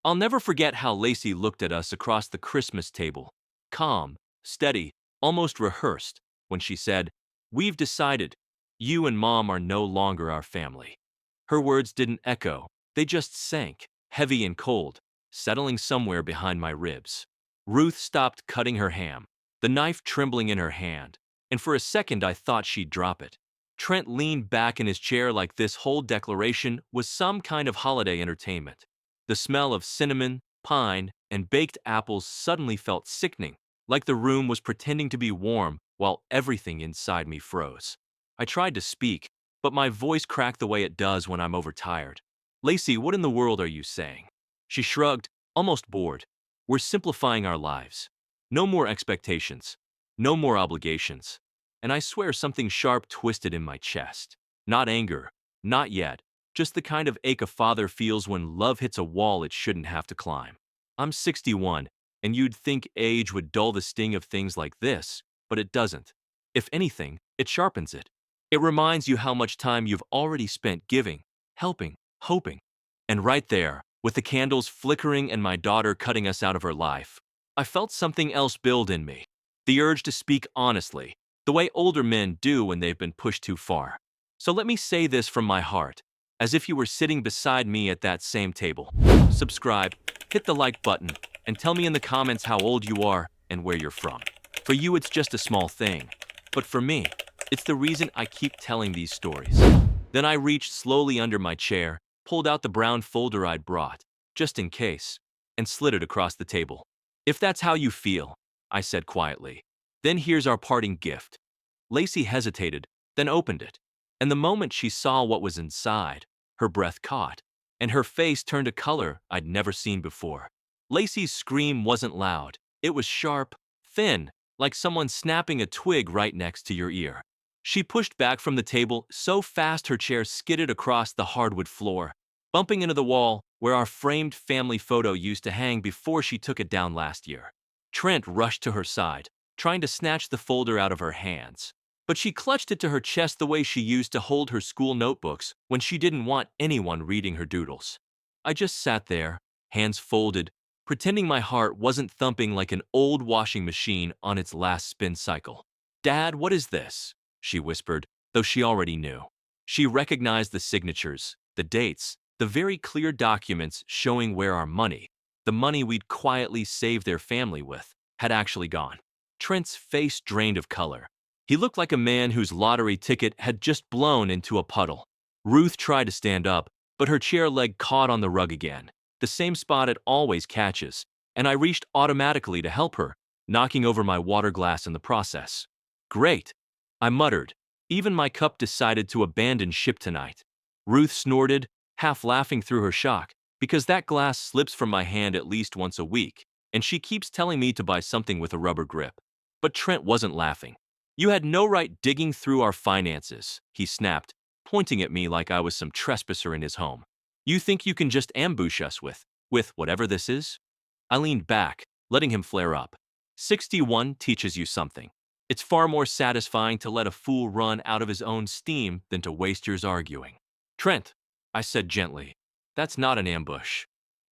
I'll never forget how Lacey looked at us across the Christmas table, calm, steady, almost rehearsed, when she said, "We've decided, you and Mom are no longer our family." Her words didn't echo, they just sank, heavy and cold, settling somewhere behind my ribs. Ruth stopped cutting her ham, the knife trembling in her hand, and for a second I thought she'd drop it. Trent leaned back in his chair like this whole declaration was some kind of holiday entertainment. The smell of cinnamon, pine, and baked apples suddenly felt sickening, like the room was pretending to be warm while everything inside me froze. I tried to speak, but my voice cracked the way it does when I'm overtired. "Lacey, what in the world are you saying?" She shrugged, almost bored. "We're simplifying our lives. No more expectations. No more obligations." And I swear something sharp twisted in my chest. Not anger. Not yet. Just the kind of ache a father feels when love hits a wall it shouldn't have to climb. I'm 61, and you'd think age would dull the sting of things like this, but it doesn't. If anything, it sharpens it. It reminds you how much time you've already spent giving, helping, hoping. And right there, with the candles flickering and my daughter cutting us out of her life, I felt something else build in me. The urge to speak honestly, the way older men do when they've been pushed too far. So let me say this from my heart, as if you were sitting beside me at that same table. Subscribe, hit the like button, and tell me in the comments how old you are and where you're from. For you, it's just a small thing. But for me, it's the reason I keep telling these stories. Then I reached slowly under my chair, pulled out the brown folder I'd brought, just in case, and slid it across the table. "If that's how you feel," I said quietly, "then here's our parting gift." Lacey hesitated, then opened it. And the moment she saw what was inside, her breath caught, and her face turned a color I'd never seen before. Lacey's scream wasn't loud. It was sharp, thin, like someone snapping a twig right next to your ear. She pushed back from the table so fast her chair skidded across the hardwood floor, bumping into the wall where our framed family photo used to hang before she took it down last year. Trent rushed to her side, trying to snatch the folder out of her hands. But she clutched it to her chest the way she used to hold her school notebooks when she didn't want anyone reading her doodles. I just sat there, hands folded, pretending my heart wasn't thumping like an old washing machine on its last spin cycle. "Dad, what is this?" she whispered, though she already knew. She recognized the signatures, the dates, the very clear documents showing where our money, the money we'd quietly saved their family with, had actually gone. Trent's face drained of color. He looked like a man whose lottery ticket had just blown into a puddle. Ruth tried to stand up, but her chair leg caught on the rug again, the same spot it always catches, and I reached automatically to help her, knocking over my water glass in the process. "Great," I muttered. "Even my cup decided to abandon ship tonight." Ruth snorted, half laughing through her shock, because that glass slips from my hand at least once a week, and she keeps telling me to buy something with a rubber grip. But Trent wasn't laughing. "You had no right digging through our finances," he snapped, pointing at me like I was some trespasser in his home. "You think you can just ambush us with whatever this is?" I leaned back, letting him flare up. 61 teaches you something. It's far more satisfying to let a fool run out of his own steam than to waste yours arguing. "Trent," I said gently, "that's not an ambush.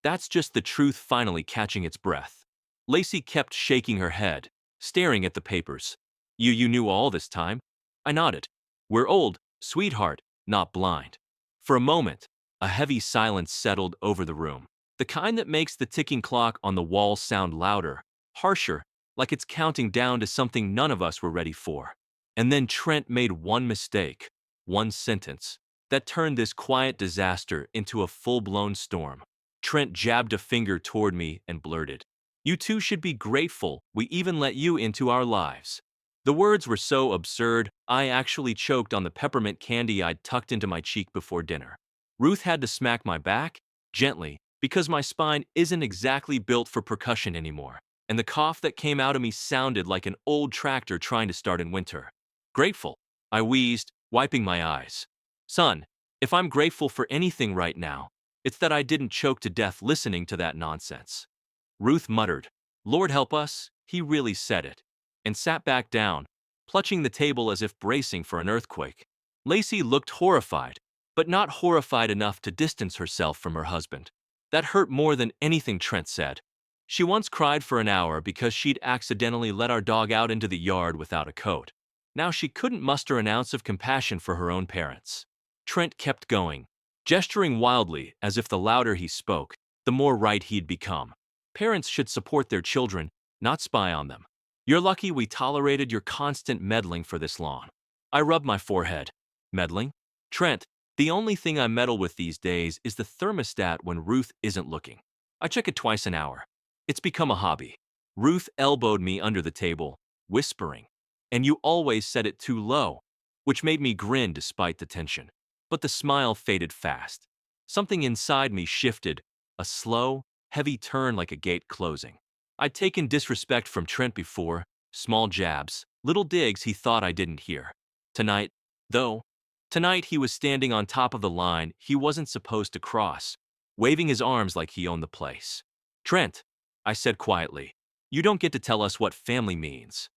That's just the truth finally catching its breath." Lacey kept shaking her head, staring at the papers. You knew all this time?" I nodded. "We're old, sweetheart, not blind." For a moment, a heavy silence settled over the room. The kind that makes the ticking clock on the wall sound louder, harsher, like it's counting down to something none of us were ready for. And then Trent made one mistake, one sentence, that turned this quiet disaster into a full-blown storm. Trent jabbed a finger toward me and blurted, "You two should be grateful we even let you into our lives." The words were so absurd, I actually choked on the peppermint candy I'd tucked into my cheek before dinner. Ruth had to smack my back, gently, because my spine isn't exactly built for percussion anymore, and the cough that came out of me sounded like an old tractor trying to start in winter. "Grateful," I wheezed, wiping my eyes. "Son, if I'm grateful for anything right now, it's that I didn't choke to death listening to that nonsense." Ruth muttered, "Lord help us, he really said it," and sat back down, clutching the table as if bracing for an earthquake. Lacey looked horrified, but not horrified enough to distance herself from her husband. That hurt more than anything, Trent said. She once cried for an hour because she'd accidentally let our dog out into the yard without a coat. Now she couldn't muster an ounce of compassion for her own parents. Trent kept going, gesturing wildly as if the louder he spoke, the more right he'd become. Parents should support their children, not spy on them. You're lucky we tolerated your constant meddling for this long. I rubbed my forehead. Meddling? Trent, the only thing I meddle with these days is the thermostat when Ruth isn't looking. I check it twice an hour. It's become a hobby. Ruth elbowed me under the table, whispering, "And you always set it too low," which made me grin despite the tension. But the smile faded fast. Something inside me shifted, a slow, heavy turn like a gate closing. I'd taken disrespect from Trent before, small jabs, little digs he thought I didn't hear. Tonight, though, tonight he was standing on top of the line he wasn't supposed to cross, waving his arms like he owned the place. "Trent," I said quietly, "you don't get to tell us what family means."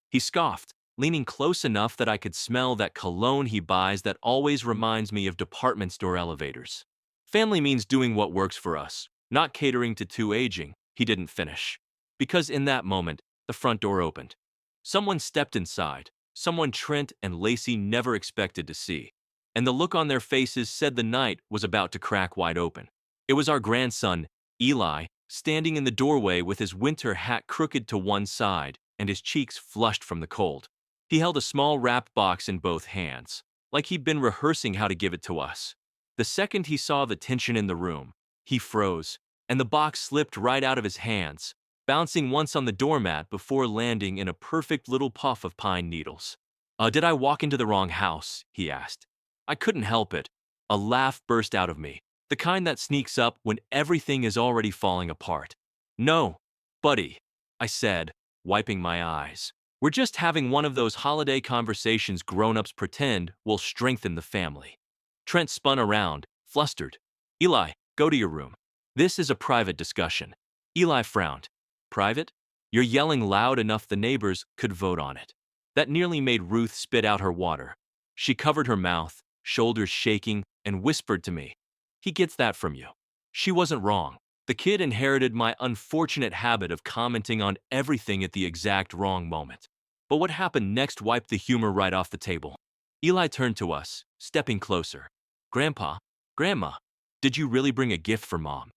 He scoffed, leaning close enough that I could smell that cologne he buys that always reminds me of department store elevators. "Family means doing what works for us, not catering to two aging," he didn't finish. Because in that moment, the front door opened. Someone stepped inside, someone Trent and Lacey never expected to see. And the look on their faces said the night was about to crack wide open. It was our grandson, Eli, standing in the doorway with his winter hat crooked to one side and his cheeks flushed from the cold. He held a small wrapped box in both hands, like he'd been rehearsing how to give it to us. The second he saw the tension in the room, he froze, and the box slipped right out of his hands, bouncing once on the doormat before landing in a perfect little puff of pine needles. Did I walk into the wrong house?" he asked. I couldn't help it. A laugh burst out of me, the kind that sneaks up when everything is already falling apart. "No, buddy," I said, wiping my eyes. "We're just having one of those holiday conversations grown-ups pretend will strengthen the family." Trent spun around, flustered. "Eli, go to your room. This is a private discussion." Eli frowned. "Private? You're yelling loud enough the neighbors could vote on it." That nearly made Ruth spit out her water. She covered her mouth, shoulders shaking, and whispered to me, "He gets that from you." She wasn't wrong. The kid inherited my unfortunate habit of commenting on everything at the exact wrong moment. But what happened next wiped the humor right off the table. Eli turned to us, stepping closer. "Grandpa, Grandma, did you really bring a gift for Mom?"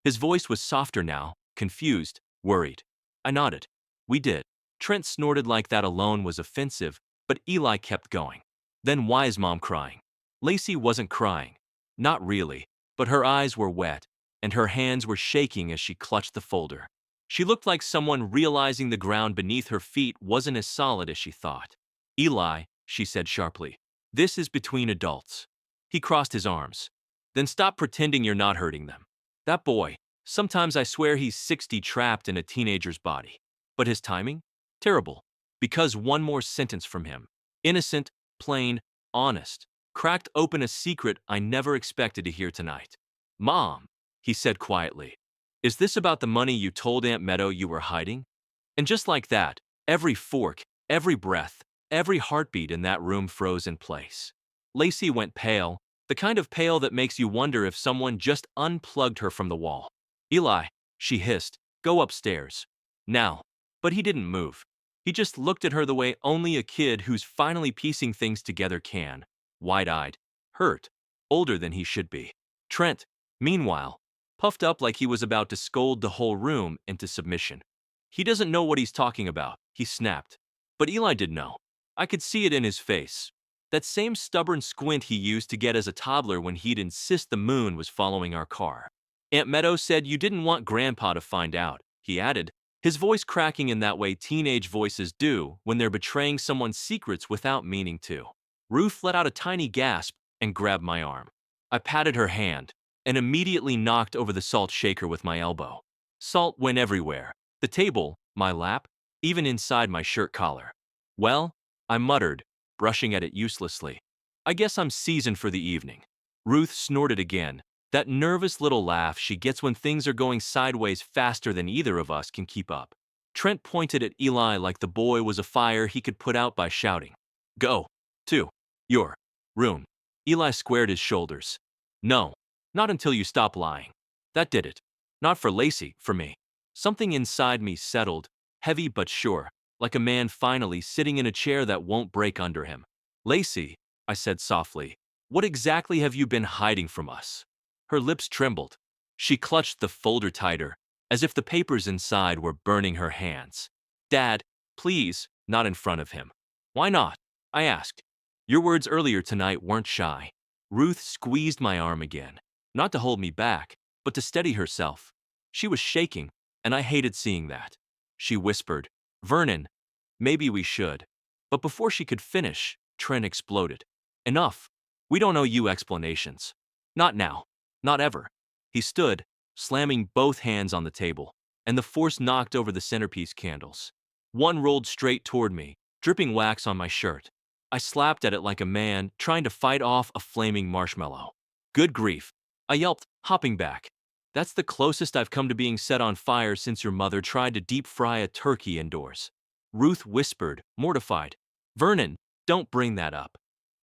His voice was softer now, confused, worried. I nodded. "We did." Trent snorted like that alone was offensive, but Eli kept going. "Then why is Mom crying?" Lacey wasn't crying. Not really, but her eyes were wet, and her hands were shaking as she clutched the folder. She looked like someone realizing the ground beneath her feet wasn't as solid as she thought. "Eli," she said sharply, "this is between adults." He crossed his arms. "Then stop pretending you're not hurting them. That boy, sometimes I swear he's 60 trapped in a teenager's body. But his timing? Terrible. Because one more sentence from him. Innocent, plain, honest. Cracked open a secret I never expected to hear tonight. Mom," he said quietly, "is this about the money you told Aunt Meadow you were hiding?" And just like that, every fork, every breath, every heartbeat in that room froze in place. Lacey went pale, the kind of pale that makes you wonder if someone just unplugged her from the wall. "Eli," she hissed, "go upstairs. Now." But he didn't move. He just looked at her the way only a kid who's finally piecing things together can, wide-eyed, hurt, older than he should be. Trent, meanwhile, puffed up like he was about to scold the whole room into submission. "He doesn't know what he's talking about," he snapped. But Eli did know. I could see it in his face. That same stubborn squint he used to get as a toddler when he'd insist the moon was following our car. "Aunt Meadow said you didn't want Grandpa to find out," he added, his voice cracking in that way teenage voices do when they're betraying someone's secrets without meaning to. Ruth let out a tiny gasp and grabbed my arm. I patted her hand and immediately knocked over the salt shaker with my elbow. Salt went everywhere. The table, my lap, even inside my shirt collar. "Well," I muttered, brushing at it uselessly, "I guess I'm seasoned for the evening." Ruth snorted again, that nervous little laugh she gets when things are going sideways faster than either of us can keep up. Trent pointed at Eli like the boy was a fire he could put out by shouting, "Go to your room." Eli squared his shoulders. "No, not until you stop lying." That did it. Not for Lacey, for me. Something inside me settled, heavy but sure, like a man finally sitting in a chair that won't break under him. Lacey, I said softly, what exactly have you been hiding from us? Her lips trembled. She clutched the folder tighter, as if the papers inside were burning her hands. Dad, please, not in front of him. Why not? I asked. Your words earlier tonight weren't shy. Ruth squeezed my arm again, not to hold me back, but to steady herself. She was shaking, and I hated seeing that. She whispered, Vernon, maybe we should. But before she could finish, Trent exploded. Enough. We don't owe you explanations. Not now. Not ever. He stood, slamming both hands on the table, and the force knocked over the centerpiece candles. One rolled straight toward me, dripping wax on my shirt. I slapped at it like a man trying to fight off a flaming marshmallow. Good grief, I yelped, hopping back. That's the closest I've come to being set on fire since your mother tried to deep fry a turkey indoors. Ruth whispered, mortified. Vernon, don't bring that up.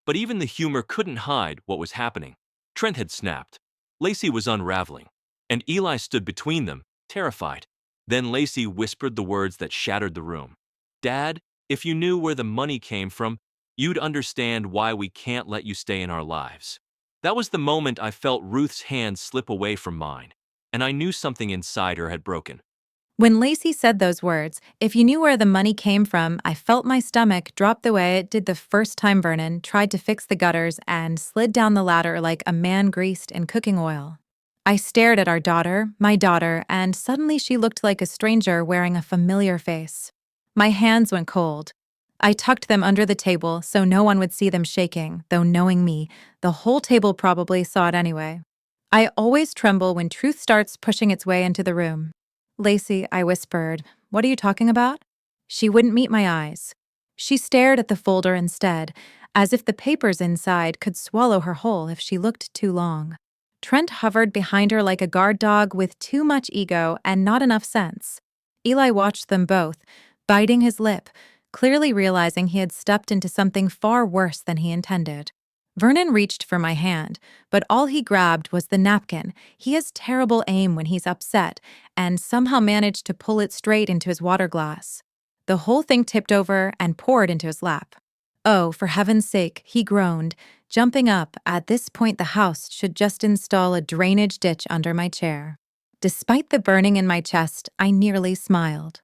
But even the humor couldn't hide what was happening. Trent had snapped. Lacey was unraveling, and Eli stood between them, terrified. Then Lacey whispered the words that shattered the room. Dad, if you knew where the money came from, you'd understand why we can't let you stay in our lives. That was the moment I felt Ruth's hand slip away from mine, and I knew something inside her had broken. When Lacey said those words, if you knew where the money came from, I felt my stomach drop the way it did the first time Vernon tried to fix the gutters and slid down the ladder like a man greased in cooking oil. I stared at our daughter, my daughter, and suddenly she looked like a stranger wearing a familiar face. My hands went cold. I tucked them under the table so no one would see them shaking, though knowing me, the whole table probably saw it anyway. I always tremble when truth starts pushing its way into the room. Lacey, I whispered, what are you talking about? She wouldn't meet my eyes. She stared at the folder instead, as if the papers inside could swallow her whole if she looked too long. Trent hovered behind her like a guard dog with too much ego and not enough sense. Eli watched them both, biting his lip, clearly realizing he had stepped into something far worse than he intended. Vernon reached for my hand, but all he grabbed was the napkin. He has terrible aim when he's upset, and somehow managed to pull it straight into his water glass. The whole thing tipped over and poured into his lap. Oh, for heaven's sake, he groaned, jumping up. At this point, the house should just install a drainage ditch under my chair. Despite the burning in my chest, I nearly smiled.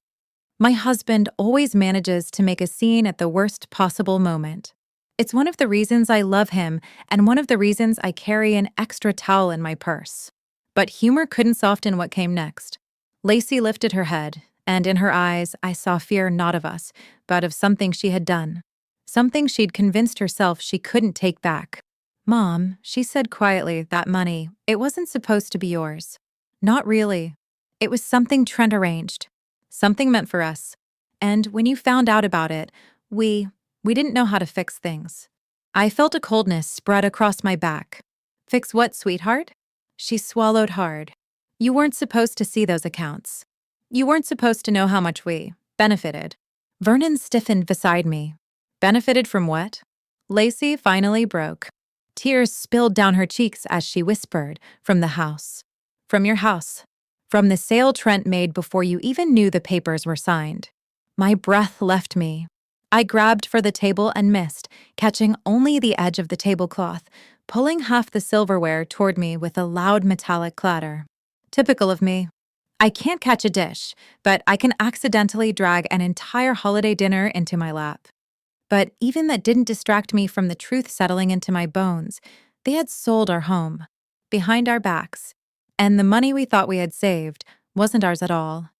My husband always manages to make a scene at the worst possible moment. It's one of the reasons I love him and one of the reasons I carry an extra towel in my purse. But humor couldn't soften what came next. Lacey lifted her head, and in her eyes I saw fear not of us, but of something she had done. Something she'd convinced herself she couldn't take back. Mom, she said quietly, that money, it wasn't supposed to be yours. Not really. It was something Trent arranged. Something meant for us. And when you found out about it, we didn't know how to fix things. I felt a coldness spread across my back. Fix what, sweetheart? She swallowed hard. You weren't supposed to see those accounts. You weren't supposed to know how much we benefited. Vernon stiffened beside me. Benefited from what? Lacey finally broke. Tears spilled down her cheeks as she whispered, from the house. From your house. From the sale Trent made before you even knew the papers were signed. My breath left me. I grabbed for the table and missed, catching only the edge of the tablecloth, pulling half the silverware toward me with a loud metallic clatter. Typical of me. I can't catch a dish, but I can accidentally drag an entire holiday dinner into my lap. But even that didn't distract me from the truth settling into my bones. They had sold our home, behind our backs, and the money we thought we had saved wasn't ours at all.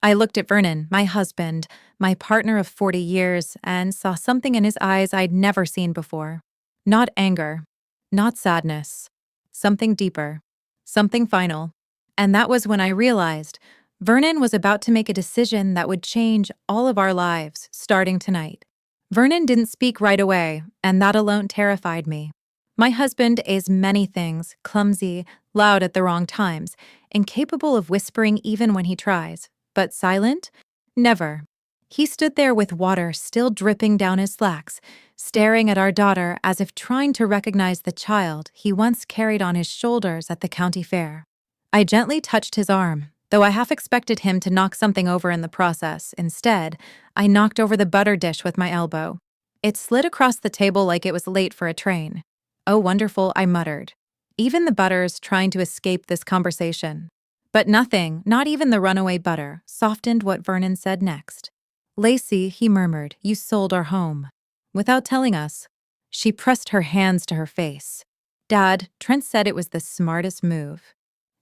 I looked at Vernon, my husband, my partner of 40 years, and saw something in his eyes I'd never seen before. Not anger, not sadness, something deeper, something final. And that was when I realized Vernon was about to make a decision that would change all of our lives, starting tonight. Vernon didn't speak right away, and that alone terrified me. My husband is many things, clumsy, loud at the wrong times, incapable of whispering even when he tries. But silent? Never. He stood there with water still dripping down his slacks, staring at our daughter as if trying to recognize the child he once carried on his shoulders at the county fair. I gently touched his arm, though I half expected him to knock something over in the process. Instead, I knocked over the butter dish with my elbow. It slid across the table like it was late for a train. Oh, wonderful, I muttered. Even the butter's trying to escape this conversation. But nothing, not even the runaway butter, softened what Vernon said next. Lacey, he murmured, you sold our home. Without telling us. She pressed her hands to her face. Dad, Trent said it was the smartest move.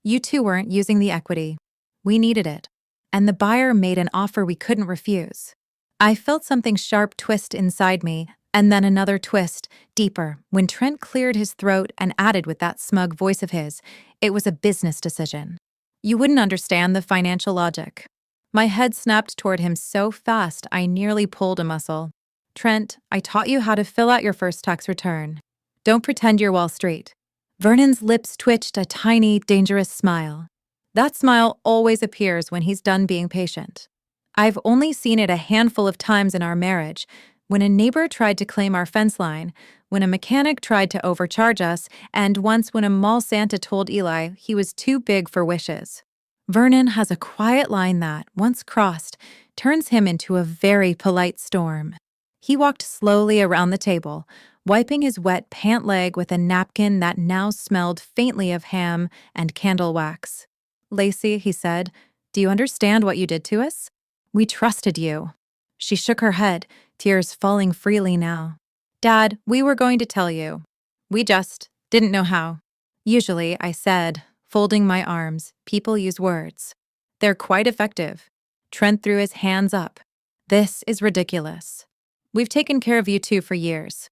You two weren't using the equity. We needed it. And the buyer made an offer we couldn't refuse. I felt something sharp twist inside me, and then another twist, deeper, when Trent cleared his throat and added with that smug voice of his, it was a business decision. You wouldn't understand the financial logic. My head snapped toward him so fast I nearly pulled a muscle. Trent, I taught you how to fill out your first tax return. Don't pretend you're Wall Street. Vernon's lips twitched a tiny, dangerous smile. That smile always appears when he's done being patient. I've only seen it a handful of times in our marriage, when a neighbor tried to claim our fence line, when a mechanic tried to overcharge us, and once when a mall Santa told Eli he was too big for wishes. Vernon has a quiet line that, once crossed, turns him into a very polite storm. He walked slowly around the table, wiping his wet pant leg with a napkin that now smelled faintly of ham and candle wax. Lacey, he said, do you understand what you did to us? We trusted you. She shook her head, tears falling freely now. Dad, we were going to tell you. We just didn't know how. Usually, I said, folding my arms, people use words. They're quite effective. Trent threw his hands up. This is ridiculous. We've taken care of you two for years.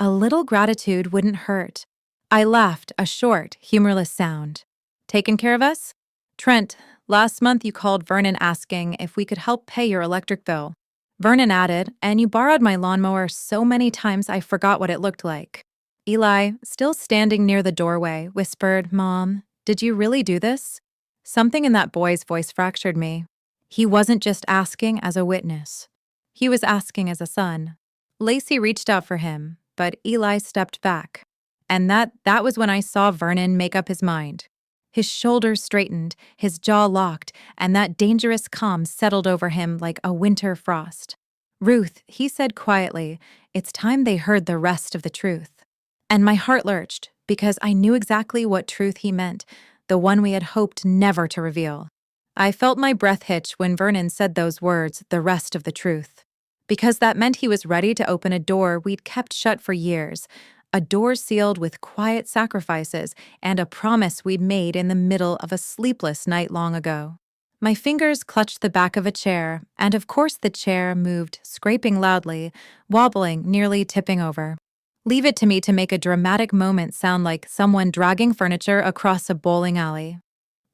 A little gratitude wouldn't hurt. I laughed, a short, humorless sound. Taken care of us? Trent, last month you called Vernon asking if we could help pay your electric bill. Vernon added, and you borrowed my lawnmower so many times I forgot what it looked like. Eli, still standing near the doorway, whispered, Mom, did you really do this? Something in that boy's voice fractured me. He wasn't just asking as a witness. He was asking as a son. Lacey reached out for him, but Eli stepped back. And that was when I saw Vernon make up his mind. His shoulders straightened, his jaw locked, and that dangerous calm settled over him like a winter frost. Ruth, he said quietly, it's time they heard the rest of the truth. And my heart lurched, because I knew exactly what truth he meant, the one we had hoped never to reveal. I felt my breath hitch when Vernon said those words, the rest of the truth. Because that meant he was ready to open a door we'd kept shut for years, a door sealed with quiet sacrifices and a promise we'd made in the middle of a sleepless night long ago. My fingers clutched the back of a chair, and of course the chair moved, scraping loudly, wobbling, nearly tipping over. Leave it to me to make a dramatic moment sound like someone dragging furniture across a bowling alley.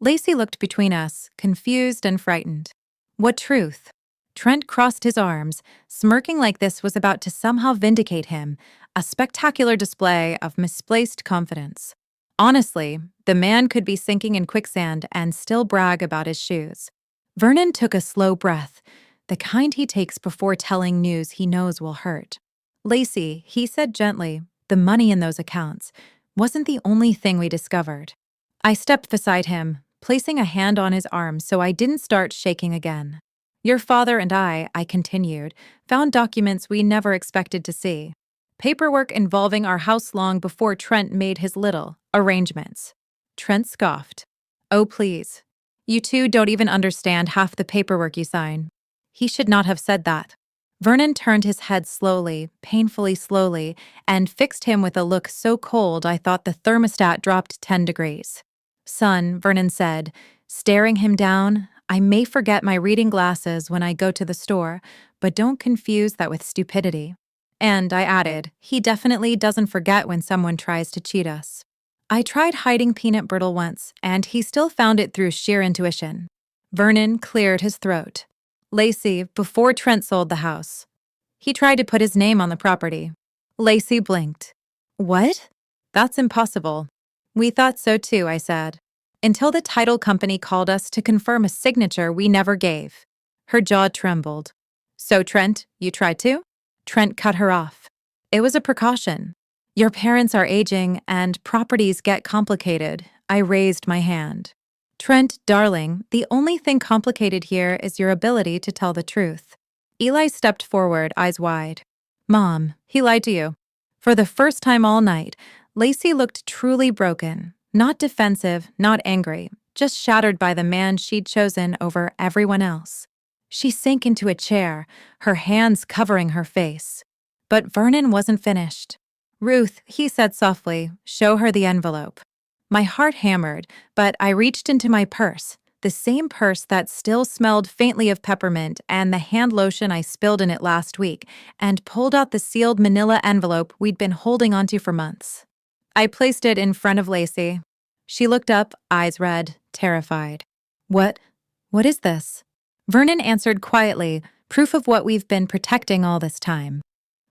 Lacey looked between us, confused and frightened. What truth? Trent crossed his arms, smirking like this was about to somehow vindicate him, a spectacular display of misplaced confidence. Honestly, the man could be sinking in quicksand and still brag about his shoes. Vernon took a slow breath, the kind he takes before telling news he knows will hurt. Lacey, he said gently, the money in those accounts wasn't the only thing we discovered. I stepped beside him, placing a hand on his arm so I didn't start shaking again. Your father and I continued, found documents we never expected to see. Paperwork involving our house long before Trent made his little arrangements. Trent scoffed. Oh, please. You two don't even understand half the paperwork you sign. He should not have said that. Vernon turned his head slowly, painfully slowly, and fixed him with a look so cold I thought the thermostat dropped 10 degrees. Son, Vernon said, staring him down, I may forget my reading glasses when I go to the store, but don't confuse that with stupidity. And I added, he definitely doesn't forget when someone tries to cheat us. I tried hiding peanut brittle once, and he still found it through sheer intuition. Vernon cleared his throat. Lacey, before Trent sold the house. He tried to put his name on the property. Lacey blinked. What? That's impossible. We thought so too, I said. Until the title company called us to confirm a signature we never gave. Her jaw trembled. So Trent, you tried to? Trent cut her off. It was a precaution. Your parents are aging and properties get complicated. I raised my hand. Trent, darling, the only thing complicated here is your ability to tell the truth. Eli stepped forward, eyes wide. Mom, he lied to you. For the first time all night, Lacey looked truly broken. Not defensive, not angry, just shattered by the man she'd chosen over everyone else. She sank into a chair, her hands covering her face. But Vernon wasn't finished. Ruth, he said softly, show her the envelope. My heart hammered, but I reached into my purse, the same purse that still smelled faintly of peppermint and the hand lotion I spilled in it last week, and pulled out the sealed manila envelope we'd been holding onto for months. I placed it in front of Lacey. She looked up, eyes red, terrified. What is this? Vernon answered quietly, proof of what we've been protecting all this time.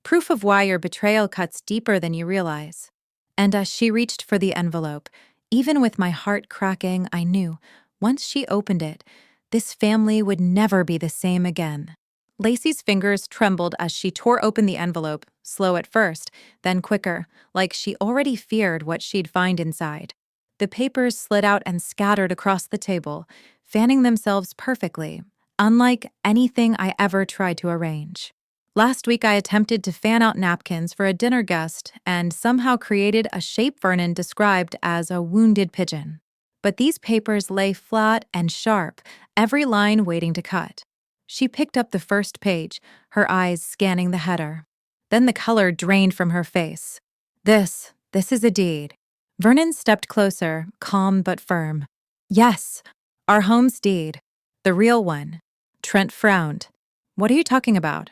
Proof of why your betrayal cuts deeper than you realize. And as she reached for the envelope, even with my heart cracking, I knew, once she opened it, this family would never be the same again. Lacey's fingers trembled as she tore open the envelope, slow at first, then quicker, like she already feared what she'd find inside. The papers slid out and scattered across the table, fanning themselves perfectly, unlike anything I ever tried to arrange. Last week I attempted to fan out napkins for a dinner guest and somehow created a shape Vernon described as a wounded pigeon. But these papers lay flat and sharp, every line waiting to cut. She picked up the first page, her eyes scanning the header. Then the color drained from her face. This is a deed. Vernon stepped closer, calm but firm. Yes, our home's deed. The real one. Trent frowned. What are you talking about?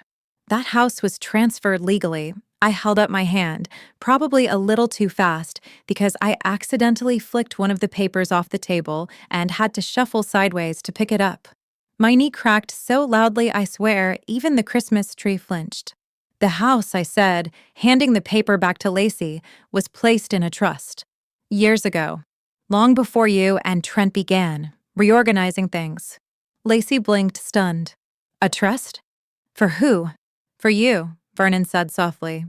That house was transferred legally. I held up my hand, probably a little too fast, because I accidentally flicked one of the papers off the table and had to shuffle sideways to pick it up. My knee cracked so loudly I swear even the Christmas tree flinched. The house, I said, handing the paper back to Lacey, was placed in a trust. Years ago. Long before you and Trent began, reorganizing things. Lacey blinked, stunned. A trust? For who? For you, Vernon said softly.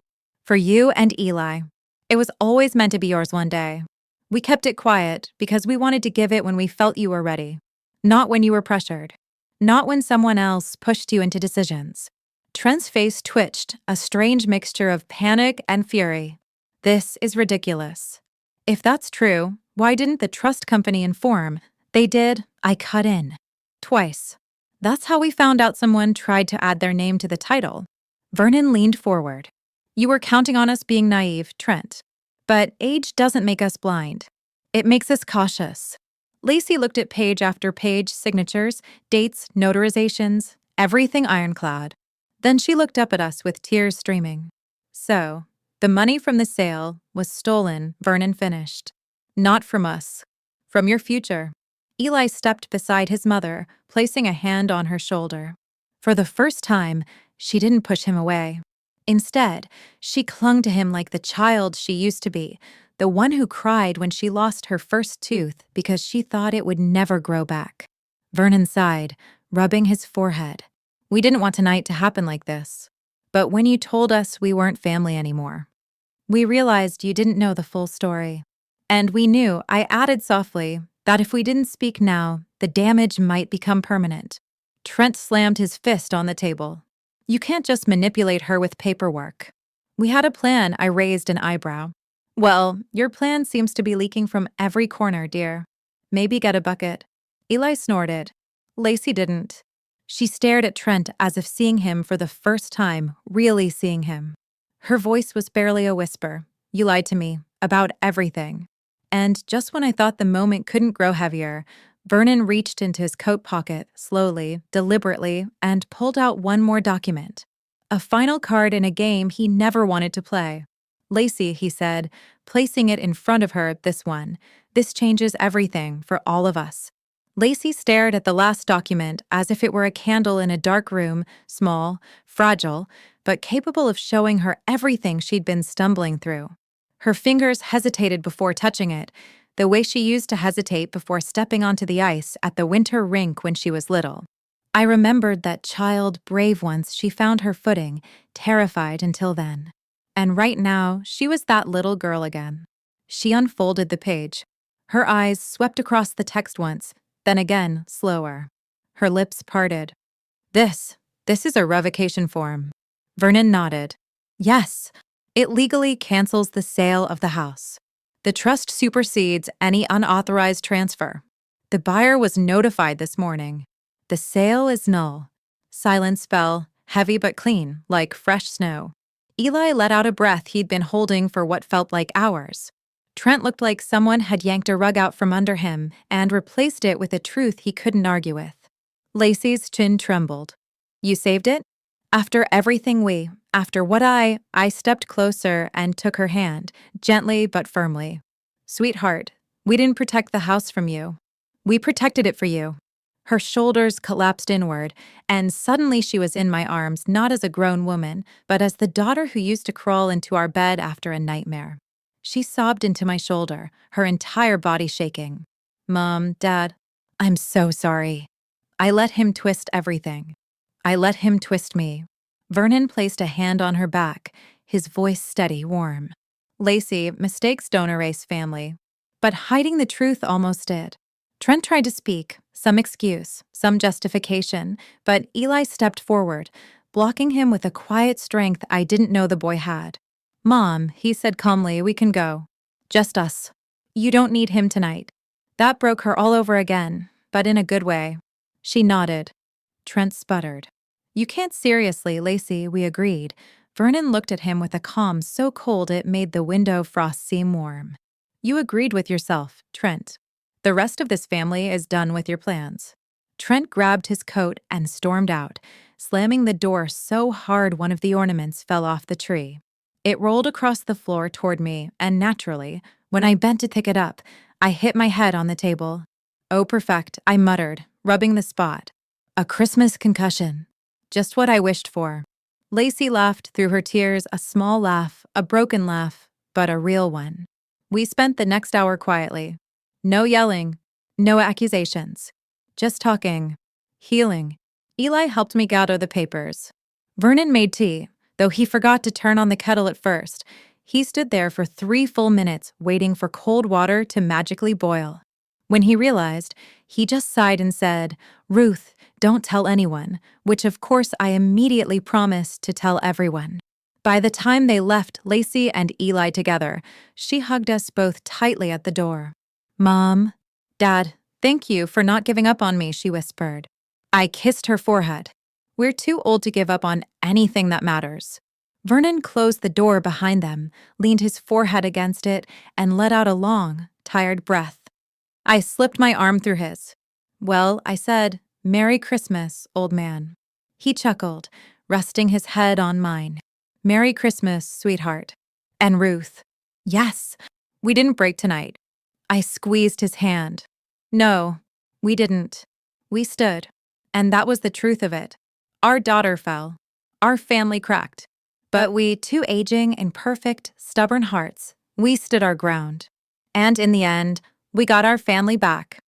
For you and Eli. It was always meant to be yours one day. We kept it quiet because we wanted to give it when we felt you were ready. Not when you were pressured. Not when someone else pushed you into decisions. Trent's face twitched, a strange mixture of panic and fury. This is ridiculous. If that's true, why didn't the trust company inform? They did, I cut in. Twice. That's how we found out someone tried to add their name to the title. Vernon leaned forward. You were counting on us being naive, Trent. But age doesn't make us blind. It makes us cautious. Lacey looked at page after page, signatures, dates, notarizations, everything ironclad. Then she looked up at us with tears streaming. So, the money from the sale was stolen, Vernon finished. Not from us. From your future. Eli stepped beside his mother, placing a hand on her shoulder. For the first time, she didn't push him away. Instead, she clung to him like the child she used to be, the one who cried when she lost her first tooth because she thought it would never grow back. Vernon sighed, rubbing his forehead. We didn't want tonight to happen like this. But when you told us we weren't family anymore, we realized you didn't know the full story. And we knew, I added softly, that if we didn't speak now, the damage might become permanent. Trent slammed his fist on the table. You can't just manipulate her with paperwork. We had a plan, I raised an eyebrow. Well, your plan seems to be leaking from every corner, dear. Maybe get a bucket. Eli snorted. Lacey didn't. She stared at Trent as if seeing him for the first time, really seeing him. Her voice was barely a whisper. You lied to me, about everything. And just when I thought the moment couldn't grow heavier, Vernon reached into his coat pocket, slowly, deliberately, and pulled out one more document. A final card in a game he never wanted to play. Lacey, he said, placing it in front of her, this one. This changes everything for all of us. Lacey stared at the last document as if it were a candle in a dark room, small, fragile, but capable of showing her everything she'd been stumbling through. Her fingers hesitated before touching it, the way she used to hesitate before stepping onto the ice at the winter rink when she was little. I remembered that child brave once she found her footing, terrified until then. And right now, she was that little girl again. She unfolded the page. Her eyes swept across the text once, then again, slower. Her lips parted. This is a revocation form. Vernon nodded. Yes, it legally cancels the sale of the house. The trust supersedes any unauthorized transfer. The buyer was notified this morning. The sale is null. Silence fell, heavy but clean, like fresh snow. Eli let out a breath he'd been holding for what felt like hours. Trent looked like someone had yanked a rug out from under him and replaced it with a truth he couldn't argue with. Lacey's chin trembled. You saved it? After what I stepped closer and took her hand, gently but firmly. Sweetheart, we didn't protect the house from you. We protected it for you. Her shoulders collapsed inward, and suddenly she was in my arms, not as a grown woman, but as the daughter who used to crawl into our bed after a nightmare. She sobbed into my shoulder, her entire body shaking. Mom, Dad, I'm so sorry. I let him twist everything. I let him twist me. Vernon placed a hand on her back, his voice steady, warm. Lacey, mistakes don't erase family. But hiding the truth almost did. Trent tried to speak, some excuse, some justification, but Eli stepped forward, blocking him with a quiet strength I didn't know the boy had. Mom, he said calmly, we can go. Just us. You don't need him tonight. That broke her all over again, but in a good way. She nodded. Trent sputtered. You can't seriously, Lacey, we agreed. Vernon looked at him with a calm so cold it made the window frost seem warm. You agreed with yourself, Trent. The rest of this family is done with your plans. Trent grabbed his coat and stormed out, slamming the door so hard one of the ornaments fell off the tree. It rolled across the floor toward me, and naturally, when I bent to pick it up, I hit my head on the table. Oh, perfect, I muttered, rubbing the spot. A Christmas concussion. Just what I wished for. Lacey laughed through her tears, a small laugh, a broken laugh, but a real one. We spent the next hour quietly. No yelling, no accusations. Just talking, healing. Eli helped me gather the papers. Vernon made tea, though he forgot to turn on the kettle at first. He stood there for 3 full minutes waiting for cold water to magically boil. When he realized, he just sighed and said, Ruth, don't tell anyone, which of course I immediately promised to tell everyone. By the time they left Lacey and Eli together, she hugged us both tightly at the door. Mom, Dad, thank you for not giving up on me, she whispered. I kissed her forehead. We're too old to give up on anything that matters. Vernon closed the door behind them, leaned his forehead against it, and let out a long, tired breath. I slipped my arm through his. Well, I said, Merry Christmas, old man. He chuckled, resting his head on mine. Merry Christmas, sweetheart. And Ruth. Yes, we didn't break tonight. I squeezed his hand. No, we didn't. We stood. And that was the truth of it. Our daughter fell. Our family cracked. But we, 2 aging, imperfect, stubborn hearts, we stood our ground. And in the end, we got our family back.